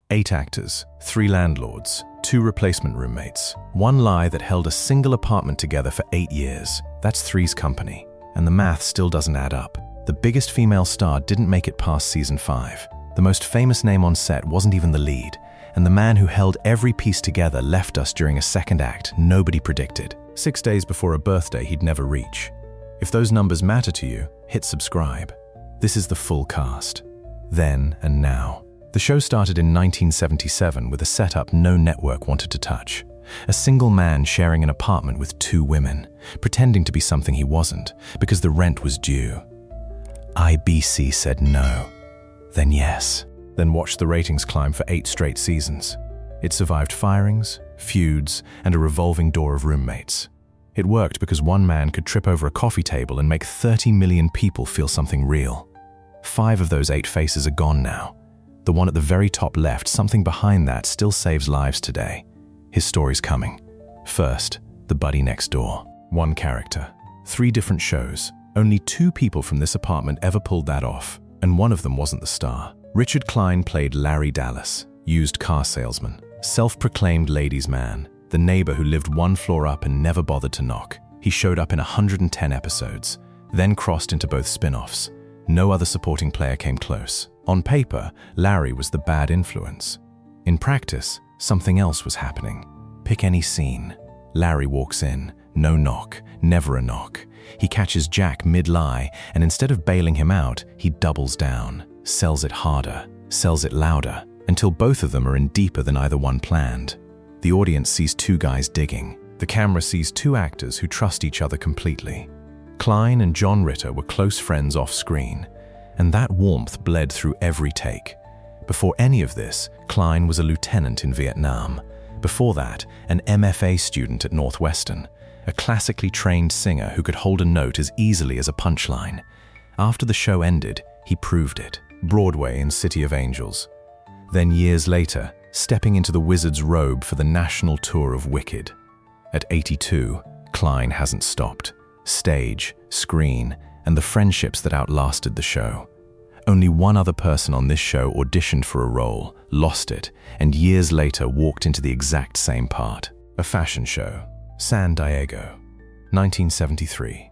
8 actors, 3 landlords, 2 replacement roommates, 1 lie that held a single apartment together for 8 years. That's 3's company. And the math still doesn't add up. The biggest female star didn't make it past season 5. The most famous name on set wasn't even the lead. And the man who held every piece together left us during a second act nobody predicted. 6 days before a birthday he'd never reach. If those numbers matter to you, hit subscribe. This is the full cast. Then and now. The show started in 1977 with a setup no network wanted to touch. A single man sharing an apartment with 2 women, pretending to be something he wasn't, because the rent was due. IBC said no. Then yes. Then watched the ratings climb for 8 straight seasons. It survived firings, feuds, and a revolving door of roommates. It worked because one man could trip over a coffee table and make 30 million people feel something real. 5 of those 8 faces are gone now. The one at the very top left, something behind that, still saves lives today. His story's coming. First, the buddy next door. 1 character, 3 different shows. Only 2 people from this apartment ever pulled that off, and one of them wasn't the star. Richard Kline played Larry Dallas, used car salesman, self-proclaimed ladies' man, the neighbor who lived 1 floor up and never bothered to knock. He showed up in 110 episodes, then crossed into both spin-offs. No other supporting player came close. On paper, Larry was the bad influence. In practice, something else was happening. Pick any scene. Larry walks in, no knock, never a knock. He catches Jack mid-lie, and instead of bailing him out, he doubles down. Sells it harder, sells it louder, until both of them are in deeper than either one planned. The audience sees 2 guys digging. The camera sees 2 actors who trust each other completely. Kline and John Ritter were close friends off-screen, and that warmth bled through every take. Before any of this, Kline was a lieutenant in Vietnam. Before that, an MFA student at Northwestern, a classically trained singer who could hold a note as easily as a punchline. After the show ended, he proved it. Broadway in City of Angels. Then years later, stepping into the wizard's robe for the national tour of Wicked. At 82, Kline hasn't stopped. Stage, screen, and the friendships that outlasted the show. Only 1 other person on this show auditioned for a role, lost it, and years later walked into the exact same part. A fashion show, San Diego, 1973.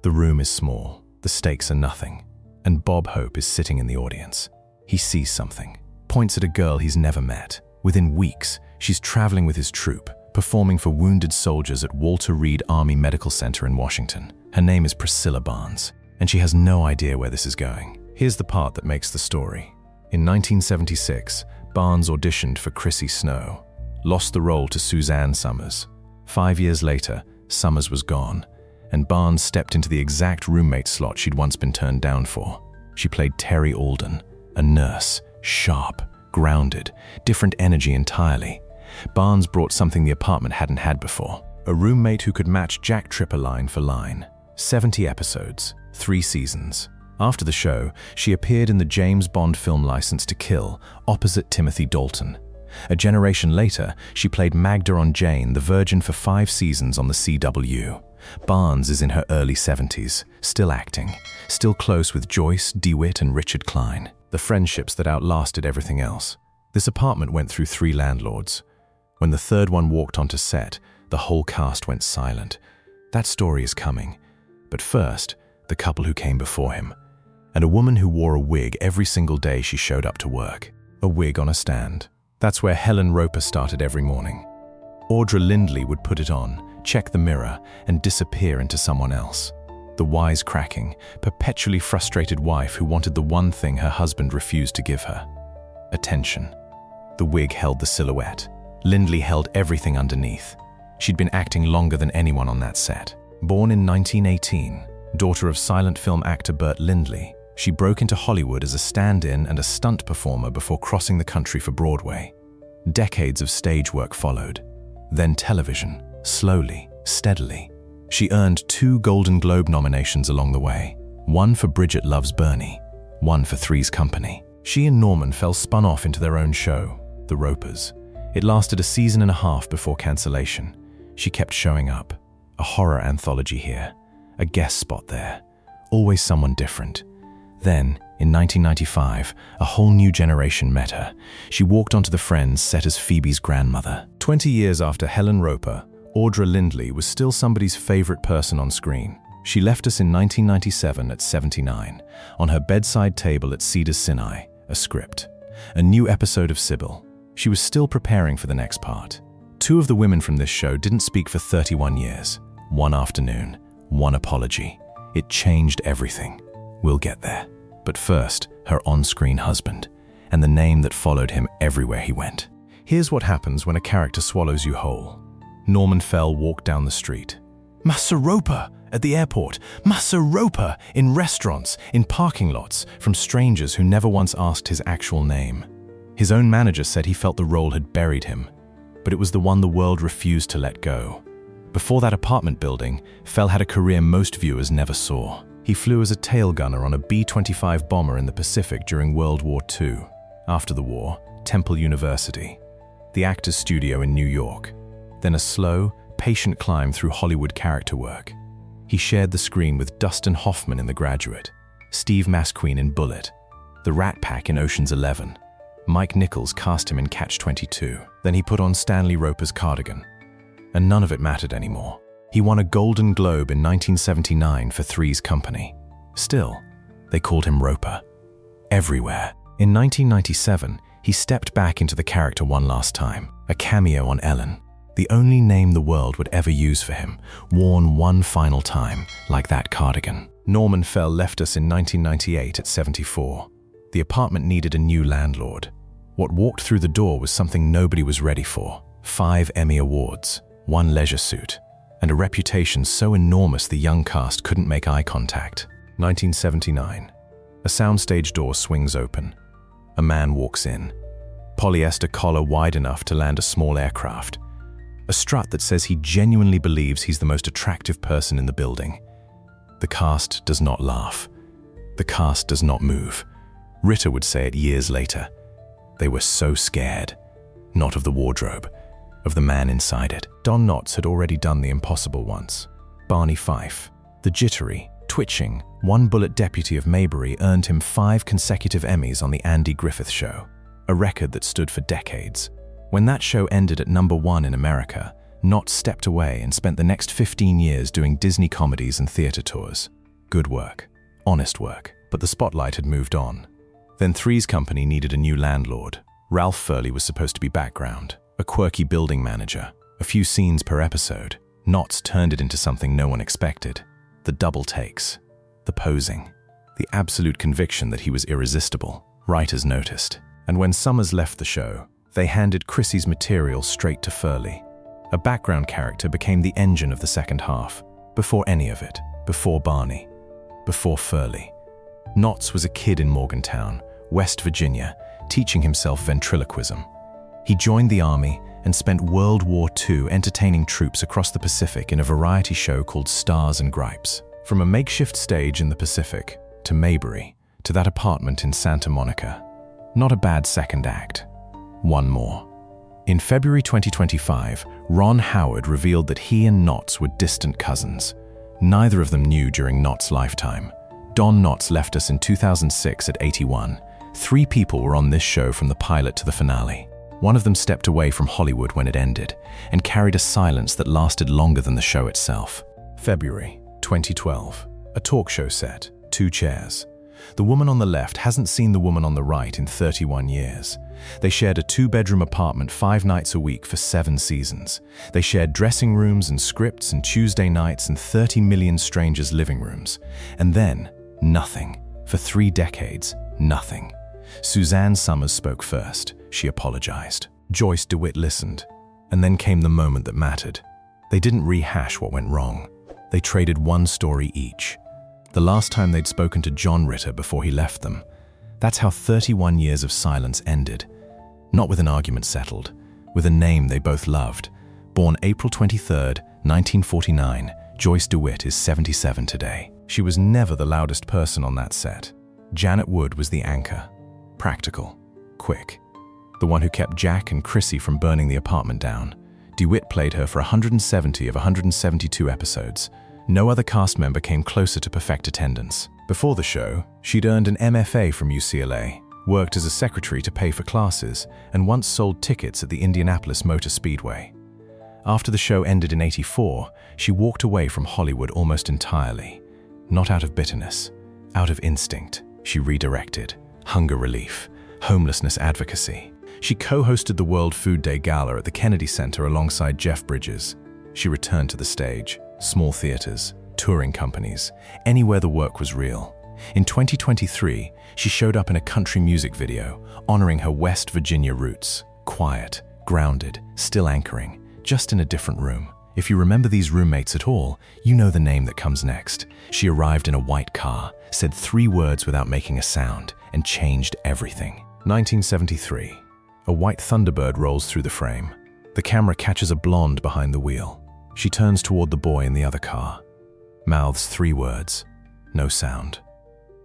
The room is small, the stakes are nothing. And Bob Hope is sitting in the audience. He sees something, points at a girl he's never met. Within weeks, she's traveling with his troupe, performing for wounded soldiers at Walter Reed Army Medical Center in Washington. Her name is Priscilla Barnes, and she has no idea where this is going. Here's the part that makes the story. In 1976, Barnes auditioned for Chrissy Snow, lost the role to Suzanne Summers. 5 years later, Summers was gone, and Barnes stepped into the exact roommate slot she'd once been turned down for. She played Terri Alden, a nurse, sharp, grounded, different energy entirely. Barnes brought something the apartment hadn't had before, a roommate who could match Jack Tripper line for line. 70 episodes, 3 seasons. After the show, she appeared in the James Bond film License to Kill, opposite Timothy Dalton. A generation later, she played Magda on Jane the Virgin for 5 seasons on the CW. Barnes is in her early 70s, still acting, still close with Joyce, DeWitt, and Richard Kline, the friendships that outlasted everything else. This apartment went through 3 landlords. When the 3rd one walked onto set, the whole cast went silent. That story is coming. But first, the couple who came before him, and a woman who wore a wig every single day she showed up to work. A wig on a stand. That's where Helen Roper started every morning. Audra Lindley would put it on, check the mirror, and disappear into someone else. The wisecracking, perpetually frustrated wife who wanted the one thing her husband refused to give her: attention. The wig held the silhouette. Lindley held everything underneath. She'd been acting longer than anyone on that set. Born in 1918, daughter of silent film actor Burt Lindley, she broke into Hollywood as a stand-in and a stunt performer before crossing the country for Broadway. Decades of stage work followed. Then television, slowly, steadily. She earned 2 Golden Globe nominations along the way, one for Bridget Loves Bernie, one for Three's Company. She and Norman fell spun off into their own show, The Ropers. It lasted a season and a half before cancellation. She kept showing up. A horror anthology here, a guest spot there, always someone different. Then, In 1995, a whole new generation met her. She walked onto the Friends set as Phoebe's grandmother. 20 years after Helen Roper, Audra Lindley was still somebody's favorite person on screen. She left us in 1997 at 79, on her bedside table at Cedars-Sinai, a script. A new episode of Sybil. She was still preparing for the next part. Two of the women from this show didn't speak for 31 years. One afternoon, one apology. It changed everything. We'll get there. But first, her on-screen husband, and the name that followed him everywhere he went. Here's what happens when a character swallows you whole. Norman Fell walked down the street. Massa Roper at the airport. Massa Roper in restaurants, in parking lots, from strangers who never once asked his actual name. His own manager said he felt the role had buried him, but it was the one the world refused to let go. Before that apartment building, Fell had a career most viewers never saw. He flew as a tail gunner on a B-25 bomber in the Pacific during World War II. After the war, Temple University, the Actors Studio in New York. Then a slow, patient climb through Hollywood character work. He shared the screen with Dustin Hoffman in The Graduate, Steve Masqueen in Bullet, the Rat Pack in Ocean's 11. Mike Nichols cast him in Catch-22. Then he put on Stanley Roper's Cardigan. And none of it mattered anymore. He won a Golden Globe in 1979 for Three's Company. Still, they called him Roper. Everywhere. In 1997, he stepped back into the character one last time, a cameo on Ellen. The only name the world would ever use for him, worn one final time, like that cardigan. Norman Fell left us in 1998 at 74. The apartment needed a new landlord. What walked through the door was something nobody was ready for. 5 Emmy Awards, 1 leisure suit, and a reputation so enormous the young cast couldn't make eye contact. 1979. A soundstage door swings open. A man walks in. Polyester collar wide enough to land a small aircraft. A strut that says he genuinely believes he's the most attractive person in the building. The cast does not laugh. The cast does not move. Ritter would say it years later. They were so scared. Not of the wardrobe, of the man inside it. Don Knotts had already done the impossible once. Barney Fife, the jittery, twitching, one-bullet deputy of Maybury, earned him 5 consecutive Emmys on The Andy Griffith Show, a record that stood for decades. When that show ended at #1 in America, Knotts stepped away and spent the next 15 years doing Disney comedies and theater tours. Good work, honest work, but the spotlight had moved on. Then Three's Company needed a new landlord. Ralph Furley was supposed to be background, a quirky building manager, a few scenes per episode. Knotts turned it into something no one expected. The double takes, the posing, the absolute conviction that he was irresistible. Writers noticed. And when Summers left the show, they handed Chrissy's material straight to Furley. A background character became the engine of the second half. Before any of it, before Barney, before Furley. Knotts was a kid in Morgantown, West Virginia, teaching himself ventriloquism. He joined the army and spent World War II entertaining troops across the Pacific in a variety show called Stars and Gripes. From a makeshift stage in the Pacific, to Maybury, to that apartment in Santa Monica. Not a bad second act. One more. In February 2025, Ron Howard revealed that he and Knotts were distant cousins. Neither of them knew during Knotts' lifetime. Don Knotts left us in 2006 at 81. 3 people were on this show from the pilot to the finale. One of them stepped away from Hollywood when it ended and carried a silence that lasted longer than the show itself. February 2012. A talk show set, 2 chairs. The woman on the left hasn't seen the woman on the right in 31 years. They shared a 2-bedroom apartment 5 nights a week for 7 seasons. They shared dressing rooms and scripts and Tuesday nights and 30 million strangers' living rooms. And then, nothing. For 3 decades, nothing. Suzanne Summers spoke first. She apologized. Joyce DeWitt listened. And then came the moment that mattered. They didn't rehash what went wrong. They traded one story each. The last time they'd spoken to John Ritter before he left them. That's how 31 years of silence ended. Not with an argument settled, with a name they both loved. Born April 23rd, 1949, Joyce DeWitt is 77 today. She was never the loudest person on that set. Janet Wood was the anchor. Practical, quick. The one who kept Jack and Chrissy from burning the apartment down. DeWitt played her for 170 of 172 episodes. No other cast member came closer to perfect attendance. Before the show, she'd earned an MFA from UCLA, worked as a secretary to pay for classes, and once sold tickets at the Indianapolis Motor Speedway. After the show ended in '84, she walked away from Hollywood almost entirely. Not out of bitterness, out of instinct. She redirected. Hunger relief, homelessness advocacy. She co-hosted the World Food Day Gala at the Kennedy Center alongside Jeff Bridges. She returned to the stage, small theaters, touring companies, anywhere the work was real. In 2023, she showed up in a country music video, honoring her West Virginia roots. Quiet, grounded, still anchoring, just in a different room. If you remember these roommates at all, you know the name that comes next. She arrived in a white car, said 3 words without making a sound, and changed everything. 1973. A white Thunderbird rolls through the frame. The camera catches a blonde behind the wheel. She turns toward the boy in the other car. Mouths 3 words. No sound.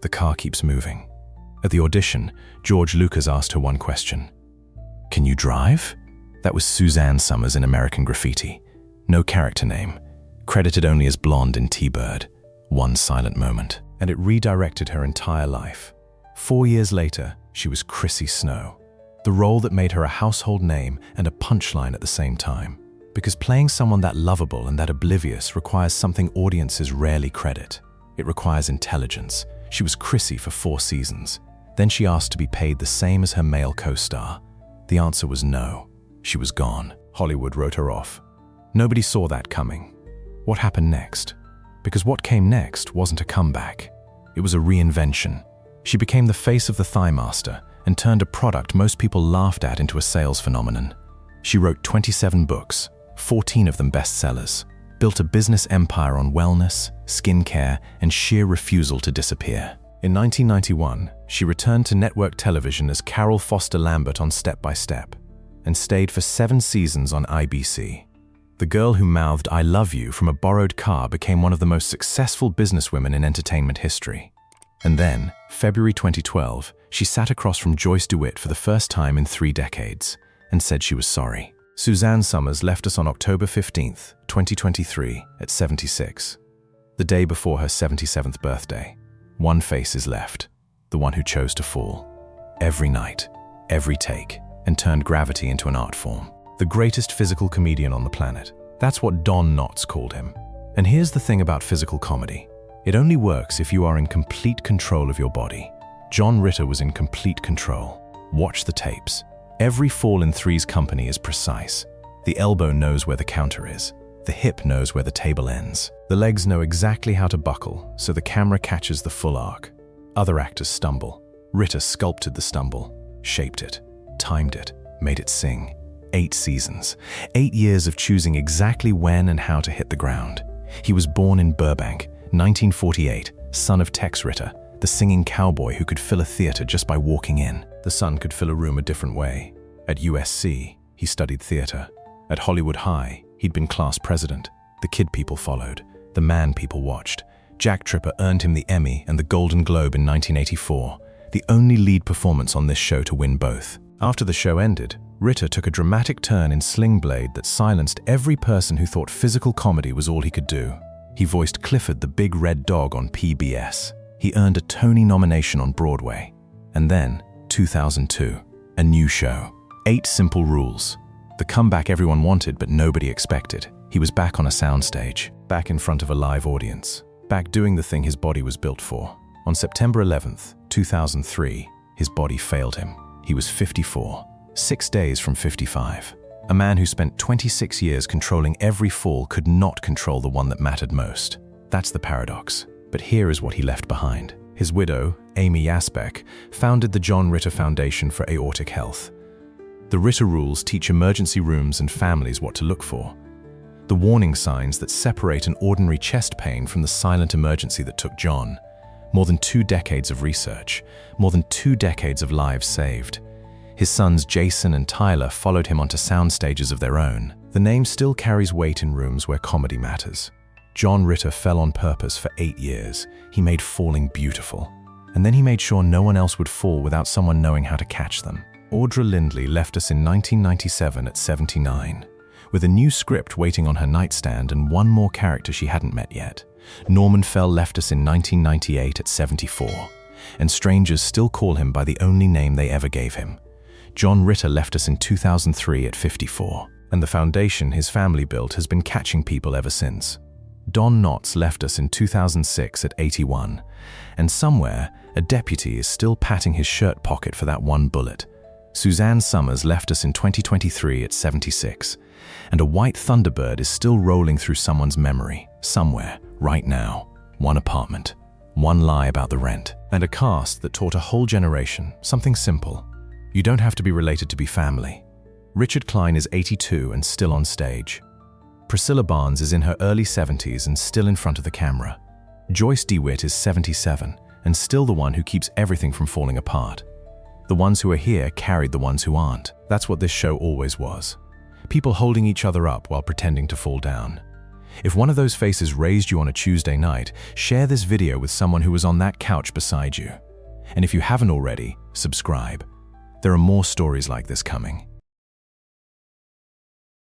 The car keeps moving. At the audition, George Lucas asked her one question. "Can you drive?" That was Suzanne Summers in American Graffiti. No character name. Credited only as blonde in T-Bird. One silent moment. And it redirected her entire life. 4 years later, she was Chrissy Snow. The role that made her a household name and a punchline at the same time. Because playing someone that lovable and that oblivious requires something audiences rarely credit. It requires intelligence. She was Chrissy for 4 seasons. Then she asked to be paid the same as her male co-star. The answer was no. She was gone. Hollywood wrote her off. Nobody saw that coming. What happened next? Because what came next wasn't a comeback. It was a reinvention. She became the face of the Thigh Master and turned a product most people laughed at into a sales phenomenon. She wrote 27 books, 14 of them bestsellers, built a business empire on wellness, skincare, and sheer refusal to disappear. In 1991, she returned to network television as Carol Foster Lambert on Step by Step, and stayed for 7 seasons on IBC. The girl who mouthed "I love you" from a borrowed car became one of the most successful businesswomen in entertainment history. And then, February 2012, she sat across from Joyce DeWitt for the first time in 3 decades, and said she was sorry. Suzanne Summers left us on October 15th, 2023, at 76. The day before her 77th birthday. One face is left, the one who chose to fall. Every night, every take, and turned gravity into an art form. The greatest physical comedian on the planet. That's what Don Knotts called him. And here's the thing about physical comedy. It only works if you are in complete control of your body. John Ritter was in complete control. Watch the tapes. Every fall in Three's Company is precise. The elbow knows where the counter is. The hip knows where the table ends. The legs know exactly how to buckle, so the camera catches the full arc. Other actors stumble. Ritter sculpted the stumble, shaped it, timed it, made it sing. 8 seasons. 8 years of choosing exactly when and how to hit the ground. He was born in Burbank, 1948, son of Tex Ritter, the singing cowboy who could fill a theater just by walking in. The son could fill a room a different way. At USC, he studied theater. At Hollywood High, he'd been class president. The kid people followed. The man people watched. Jack Tripper earned him the Emmy and the Golden Globe in 1984, the only lead performance on this show to win both. After the show ended, Ritter took a dramatic turn in Sling Blade that silenced every person who thought physical comedy was all he could do. He voiced Clifford the Big Red Dog on PBS. He earned a Tony nomination on Broadway. And then, 2002, a new show. 8 Simple Rules. The comeback everyone wanted but nobody expected. He was back on a soundstage, back in front of a live audience, back doing the thing his body was built for. On September 11th, 2003, his body failed him. He was 54, 6 days from 55. A man who spent 26 years controlling every fall could not control the one that mattered most. That's the paradox. But here is what he left behind. His widow, Amy Yasbeck, founded the John Ritter Foundation for Aortic Health. The Ritter rules teach emergency rooms and families what to look for. The warning signs that separate an ordinary chest pain from the silent emergency that took John. More than 2 decades of research, more than 2 decades of lives saved. His sons Jason and Tyler followed him onto sound stages of their own. The name still carries weight in rooms where comedy matters. John Ritter fell on purpose for 8 years. He made falling beautiful. And then he made sure no one else would fall without someone knowing how to catch them. Audra Lindley left us in 1997 at 79, with a new script waiting on her nightstand and one more character she hadn't met yet. Norman Fell left us in 1998 at 74, and strangers still call him by the only name they ever gave him. John Ritter left us in 2003 at 54, and the foundation his family built has been catching people ever since. Don Knotts left us in 2006 at 81, and somewhere, a deputy is still patting his shirt pocket for that one bullet. Suzanne Summers left us in 2023 at 76, and a white thunderbird is still rolling through someone's memory, somewhere, right now. One apartment, one lie about the rent, and a cast that taught a whole generation something simple. You don't have to be related to be family. Richard Kline is 82 and still on stage. Priscilla Barnes is in her early 70s and still in front of the camera. Joyce DeWitt is 77 and still the one who keeps everything from falling apart. The ones who are here carried the ones who aren't. That's what this show always was. People holding each other up while pretending to fall down. If one of those faces raised you on a Tuesday night, share this video with someone who was on that couch beside you. And if you haven't already, subscribe. There are more stories like this coming.